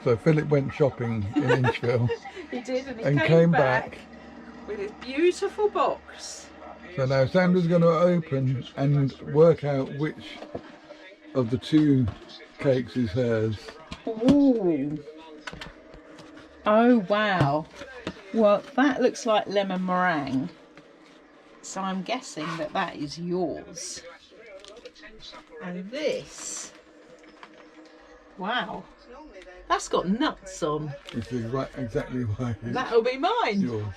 So Philip went shopping in Incheville. He did, and he and came back with his beautiful box. So now Sandra's going to open and work out which of the two cakes is hers. Ooh. Oh wow. Well, that looks like lemon meringue. So I'm guessing that that is yours. And this, wow, that's got nuts on. This is right, exactly why That'll be mine. yours.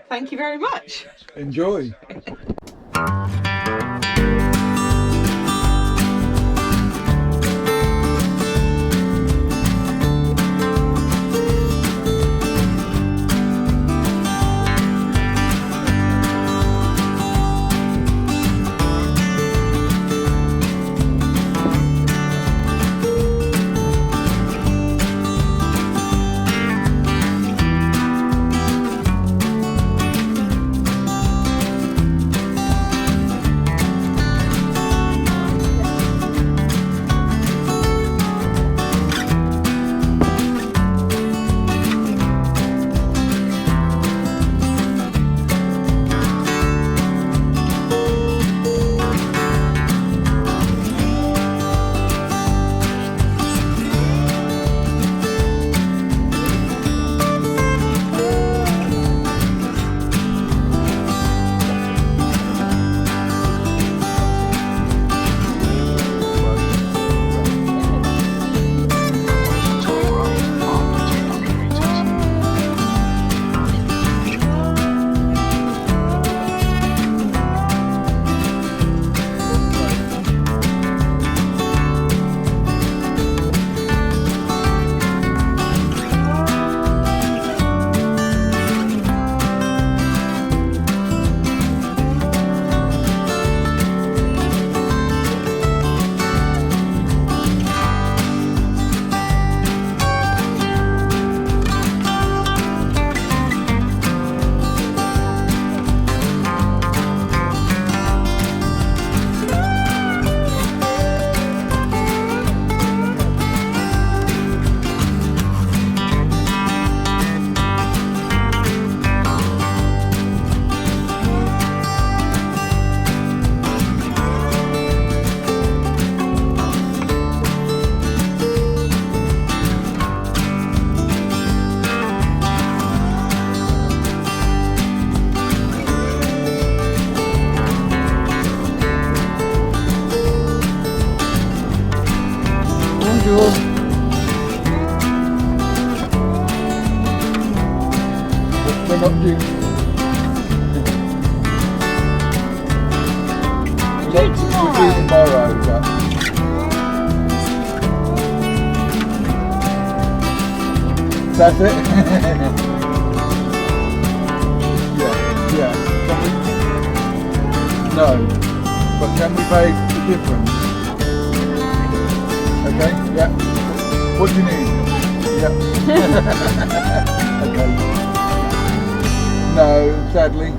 Thank you very much. Enjoy. Bonjour. We're not due. We're due tomorrow, yeah. That's it? yeah. Can we? No. But can we pay the difference? Okay, yeah. What do you need? Yeah. Okay. No, sadly.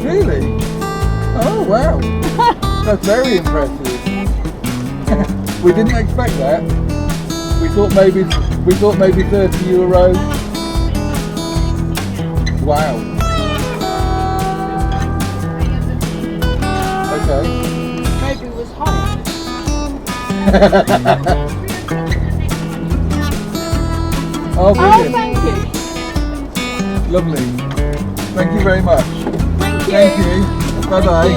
Really? Oh wow, that's very impressive. We didn't expect that. We thought maybe €30. Wow. Okay. Maybe it was hot. Oh, brilliant. Thank you. Lovely. Thank you very much. Thank you. Bye-bye.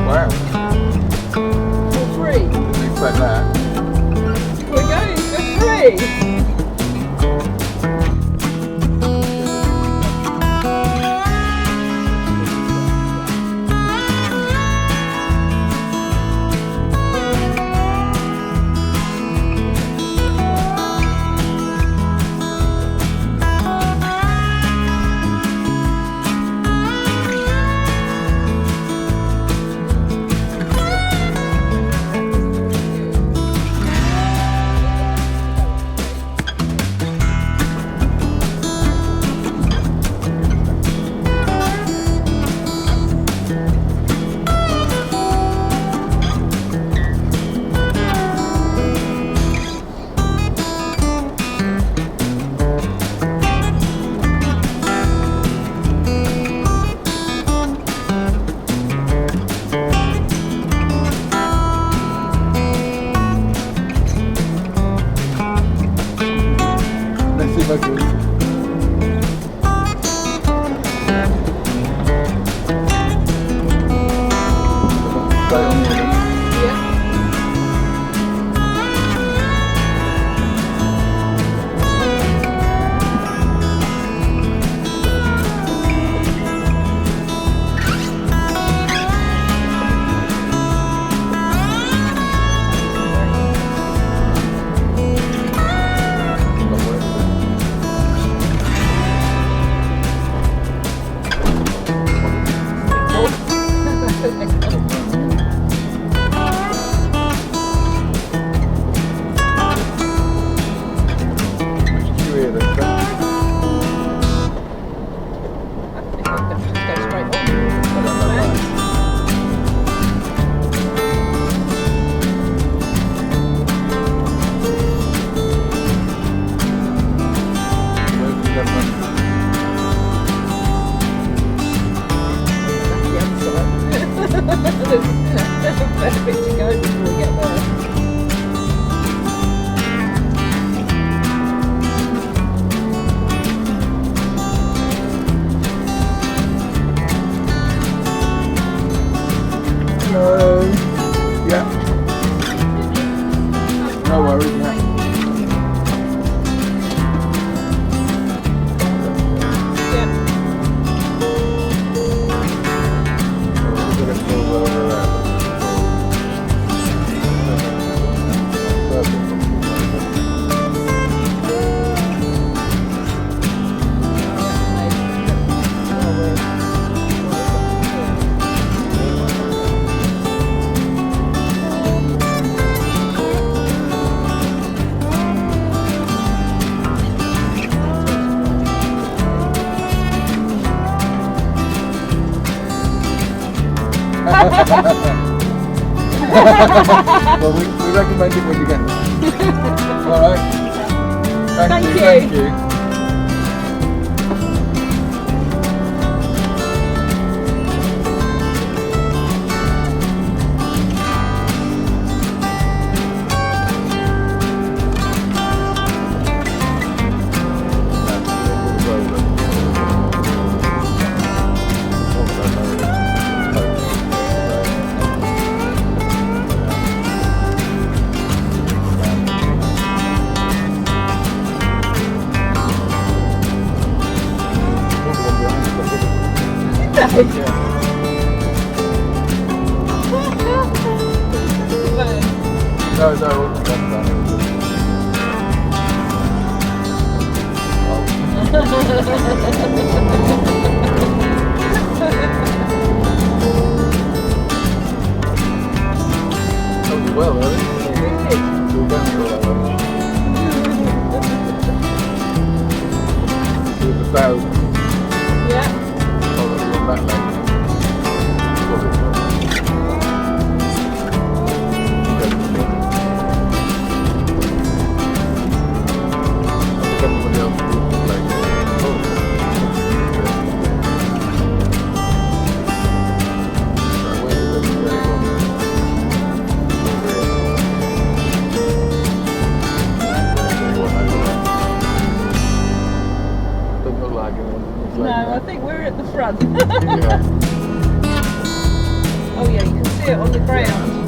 Wow. For free. Didn't expect that. We're going for free. Thank you. Stay on here then. Yeah. There's a bit to go before we get there. Hello. Yeah. No worries, yeah. Well, we recommend it when you get there. Alright. Thank you. Thank you. No, no, it's not done. Oh, well, really? You're going to go that way. It was 1,000. Yeah. Oh, that's not that late. No, I think we're at the front. Yeah. Oh yeah, you can see it on the ground.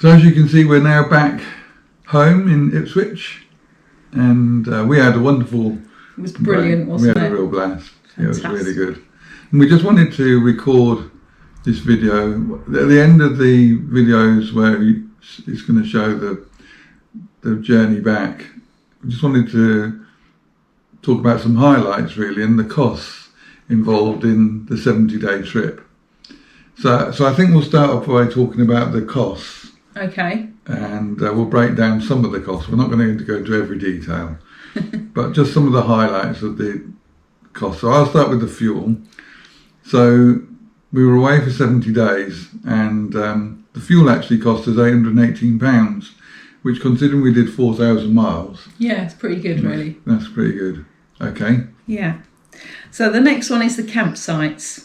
So as you can see, we're now back home in Ipswich, and we had a wonderful. It was brilliant, wasn't it? We had a real blast. Yeah, it was Fantastic. really good. And we just wanted to record this video. At the end of the videos where it's going to show the journey back, we just wanted to talk about some highlights really and the costs involved in the 70-day trip. So I think we'll start off by talking about the costs. Okay. And we'll break down some of the costs. We're not going to go into every detail, but just some of the highlights of the costs. So I'll start with the fuel. So we were away for 70 days, and the fuel actually cost us £818, which, considering we did 4,000 miles, Yeah, it's pretty good, really. that's pretty good. Okay. Yeah. So the next one is the campsites.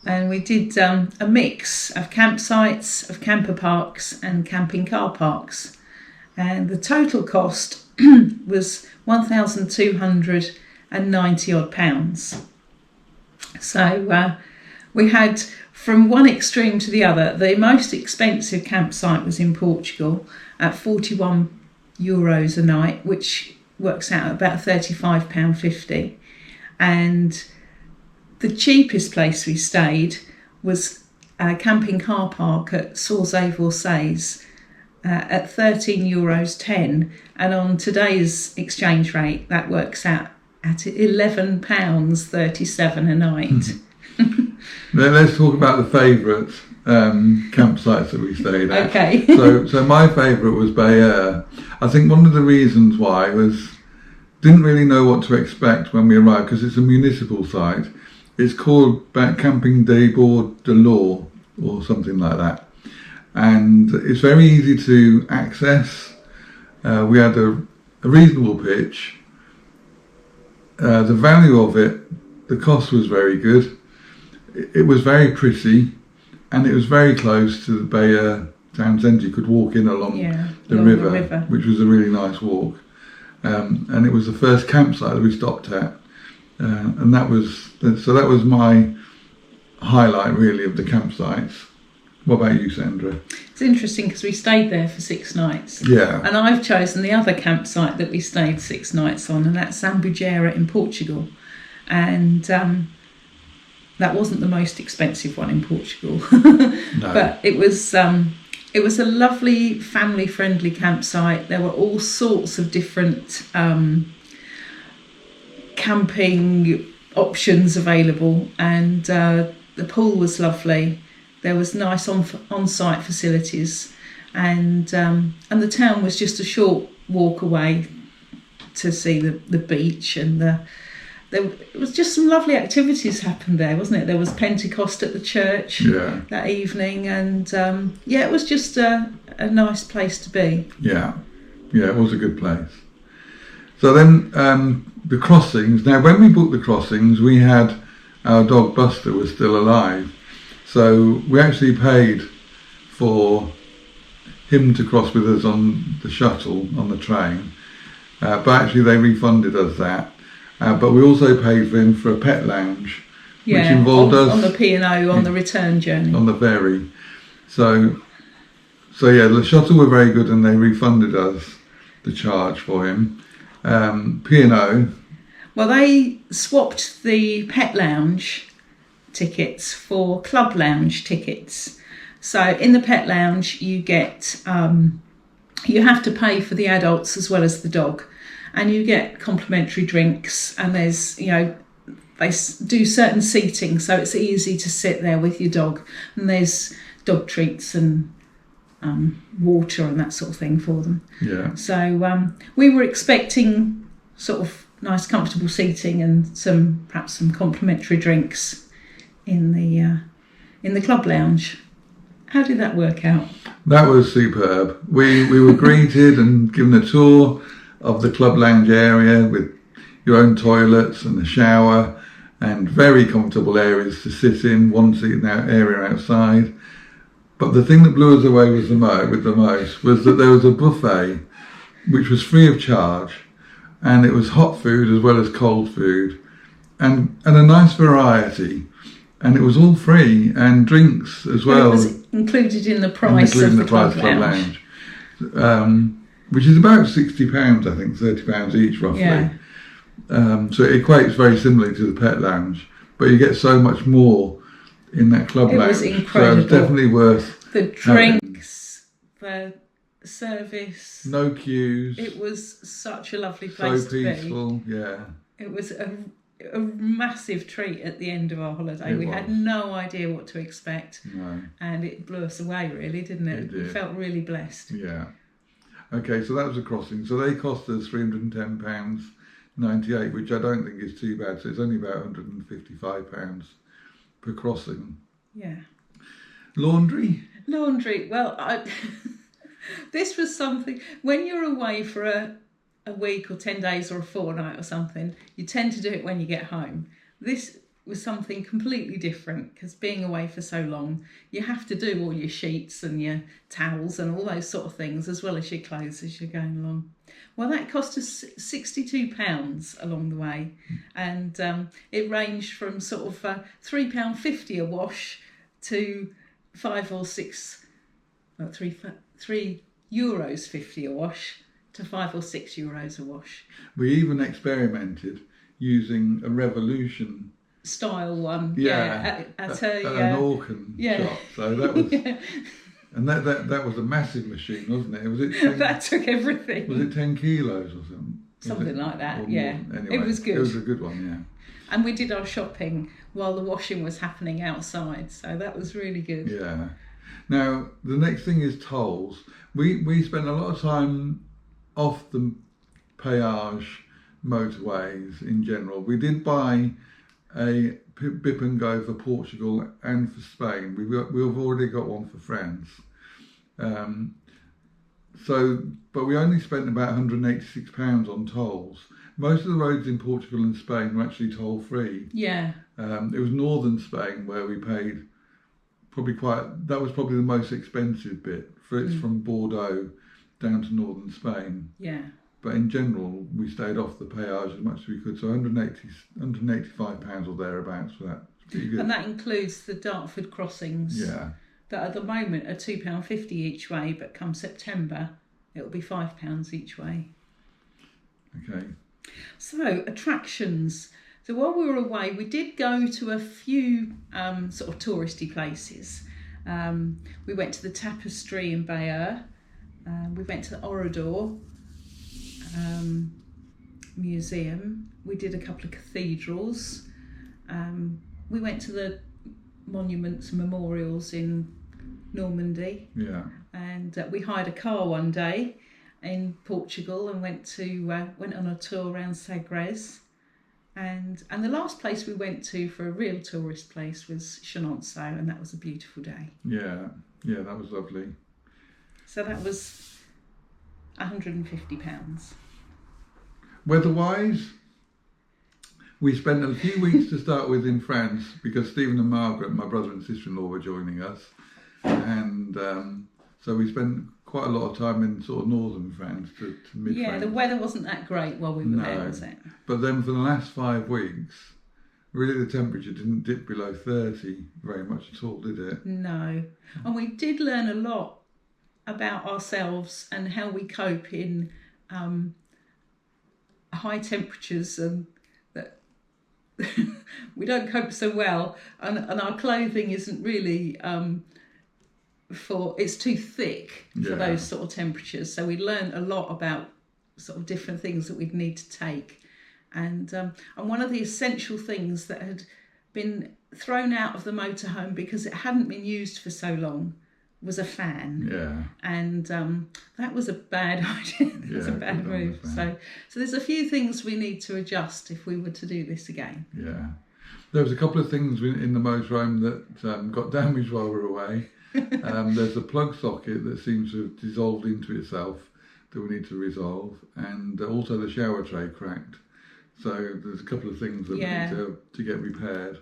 And we did a mix of campsites, of camper parks and camping car parks. And the total cost was £1,290 odd pounds. So we had, from one extreme to the other, the most expensive campsite was in Portugal at €41 a night, which works out at about £35.50. And the cheapest place we stayed was a camping car park at Sauzet-Vorsays at €13.10, and on today's exchange rate that works out at £11.37 a night. Let's talk about the favourite campsites that we stayed at. Okay. So my favourite was Bayeux. I think one of the reasons why was didn't really know what to expect when we arrived, because it's a municipal site. It's called Camping des Bords de l'Or or something like that, and it's very easy to access. We had a reasonable pitch. The value of it, the cost was very good. It was very pretty, and it was very close to the Bayeux town centre. You could walk in along the river, which was a really nice walk. And it was the first campsite that we stopped at. And that was my highlight really of the campsites. What about you, Sandra? It's interesting because we stayed there for 6 nights. Yeah. And I've chosen the other campsite that we stayed 6 nights on, and that's Zambujeira in Portugal. And that wasn't the most expensive one in Portugal. No. But it was a lovely family-friendly campsite. There were all sorts of different camping options available, and the pool was lovely. There was nice on-site facilities, and the town was just a short walk away to see the beach, and there was just some lovely activities happened there, wasn't it? There was Pentecost at the church that evening, and it was just a nice place to be. Yeah, it was a good place. So then the crossings. Now, when we booked the crossings, we had our dog Buster was still alive, so we actually paid for him to cross with us on the shuttle, on the train, but actually they refunded us that. But we also paid for him for a pet lounge, which involved us on the P&O on the return journey on the ferry. So the shuttle were very good, and they refunded us the charge for him. P&O. Well, they swapped the pet lounge tickets for club lounge tickets. So in the pet lounge, you get you have to pay for the adults as well as the dog, and you get complimentary drinks. And there's they do certain seating, so it's easy to sit there with your dog. And there's dog treats and water and that sort of thing for them. Yeah. So we were expecting sort of nice, comfortable seating and perhaps some complimentary drinks in the club lounge. How did that work out? That was superb. We were greeted and given a tour of the club lounge area with your own toilets and a shower and very comfortable areas to sit in, one seat in that area outside. But the thing that blew us away was the most was that there was a buffet which was free of charge, and it was hot food as well as cold food, and a nice variety, and it was all free, and drinks as well. It was included in the price of the club lounge. which is about £60, I think, £30 each roughly. Yeah. So it equates very similarly to the pet lounge, but you get so much more in that club lounge. It was incredible. So it's definitely worth the drinks, the service. No queues. It was such a lovely place to be. So peaceful, yeah. It was a massive treat at the end of our holiday. We had no idea what to expect. No. And it blew us away, really, didn't it? It did. We felt really blessed. Yeah. Okay, so that was a crossing. So they cost us £310.98, which I don't think is too bad. So it's only about £155 per crossing. Yeah. Laundry? Well, this was something, when you're away for a week or 10 days or a fortnight or something, you tend to do it when you get home. This was something completely different because being away for so long, you have to do all your sheets and your towels and all those sort of things as well as your clothes as you're going along. Well, that cost us £62 along the way, and it ranged from sort of £3.50 a wash to €3.50 a wash to €5 or €6 a wash. We even experimented using a Revolution style one, at an Orkin shop. So that was, and that was a massive machine, wasn't it? Was it 10, that took everything. Was it 10 kilos or something? Something like that, yeah. Anyway, it was good. It was a good one, yeah. And we did our shopping while the washing was happening outside, so that was really good. Yeah. Now the next thing is tolls. We spent a lot of time off the péage motorways in general. We did buy a bip and go for Portugal and for Spain. We've already got one for France. But we only spent about £186 on tolls. Most of the roads in Portugal and Spain were actually toll free. Yeah. It was northern Spain where we paid that was probably the most expensive bit. It's from Bordeaux down to northern Spain. Yeah. But in general, we stayed off the péage as much as we could. So £185 or thereabouts for that. It's pretty good. And that includes the Dartford crossings. Yeah. That at the moment are £2.50 each way, but come September, it'll be £5 each way. Okay. So, attractions. So while we were away, we did go to a few sort of touristy places. We went to the Tapestry in Bayeux. We went to the Orador Museum. We did a couple of cathedrals. We went to the monuments and memorials in Normandy. Yeah. And we hired a car one day in Portugal and went on a tour around Sagres. And the last place we went to for a real tourist place was Chenonceau, and that was a beautiful day. Yeah, that was lovely. So that was £150. Weather-wise, we spent a few weeks to start with in France because Stephen and Margaret, my brother and sister-in-law, were joining us, and so we spent quite a lot of time in sort of northern France to mid-France. Yeah, the weather wasn't that great while we were there, was it? But then for the last 5 weeks, really the temperature didn't dip below 30 very much at all, did it? No. And we did learn a lot about ourselves and how we cope in high temperatures, and that we don't cope so well, and our clothing isn't really it's too thick for those sort of temperatures. So we learned a lot about sort of different things that we'd need to take, and one of the essential things that had been thrown out of the motorhome because it hadn't been used for so long was a fan. Yeah. And that was a bad idea. It was a bad move. So there's a few things we need to adjust if we were to do this again. Yeah. There was a couple of things in the motorhome that got damaged while we were away. There's a plug socket that seems to have dissolved into itself that we need to resolve, and also the shower tray cracked. So there's a couple of things that we need to get repaired.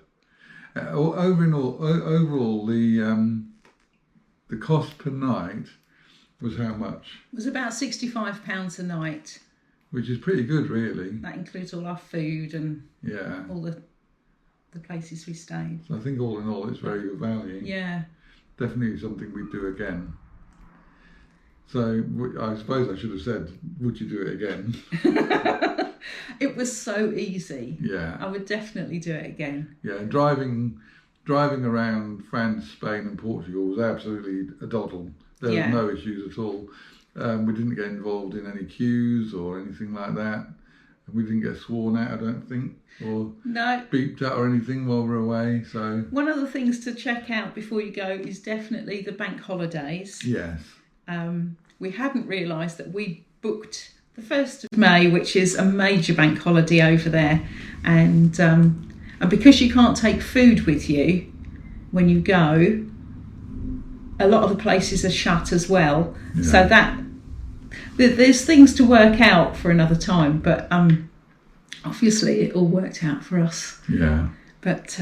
Overall, the cost per night was how much? It was about £65 a night. Which is pretty good, really. That includes all our food and all the places we stayed. So I think all in all, it's very good value. Yeah. Definitely something we'd do again. So I suppose I should have said, would you do it again? It was so easy. Yeah. I would definitely do it again. Yeah, driving around France, Spain and Portugal was absolutely a doddle. There was no issues at all. We didn't get involved in any queues or anything like that. And we didn't get sworn at, I don't think, or beeped at or anything while we were away. So one of the things to check out before you go is definitely the bank holidays. Yes. We hadn't realised that we booked the 1st of May, which is a major bank holiday over there. And because you can't take food with you when you go, a lot of the places are shut as well. Yeah. So there's things to work out for another time. But obviously it all worked out for us. Yeah. But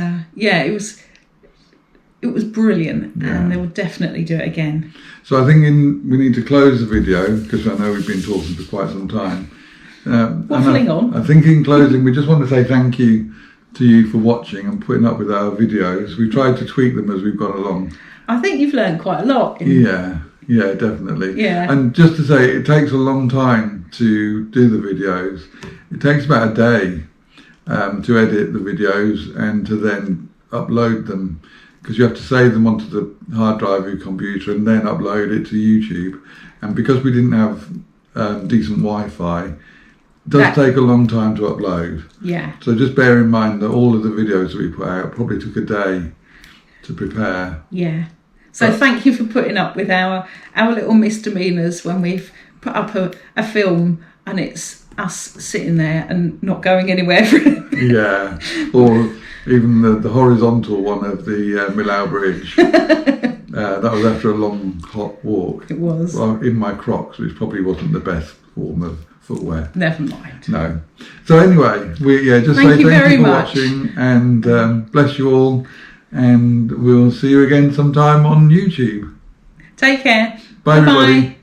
it was brilliant, and they would definitely do it again. So I think we need to close the video because I know we've been talking for quite some time. Waffling on. I think in closing, we just want to say thank you to you for watching and putting up with our videos. We tried to tweak them as we've gone along. I think you've learned quite a lot. Yeah, definitely. Yeah. And just to say, it takes a long time to do the videos. It takes about a day to edit the videos and to then upload them, because you have to save them onto the hard drive of your computer and then upload it to YouTube. And because we didn't have decent Wi-Fi, it does take a long time to upload. Yeah. So just bear in mind that all of the videos that we put out probably took a day to prepare. Yeah. So thank you for putting up with our little misdemeanours when we've put up a film and it's us sitting there and not going anywhere. Yeah. Or even the horizontal one of the Millau Bridge. That was after a long, hot walk. It was. Well, in my Crocs, which probably wasn't the best form of footwear. Never mind. No. So anyway, just thank you for watching, and bless you all, and we'll see you again sometime on YouTube. Take care. Bye, everybody.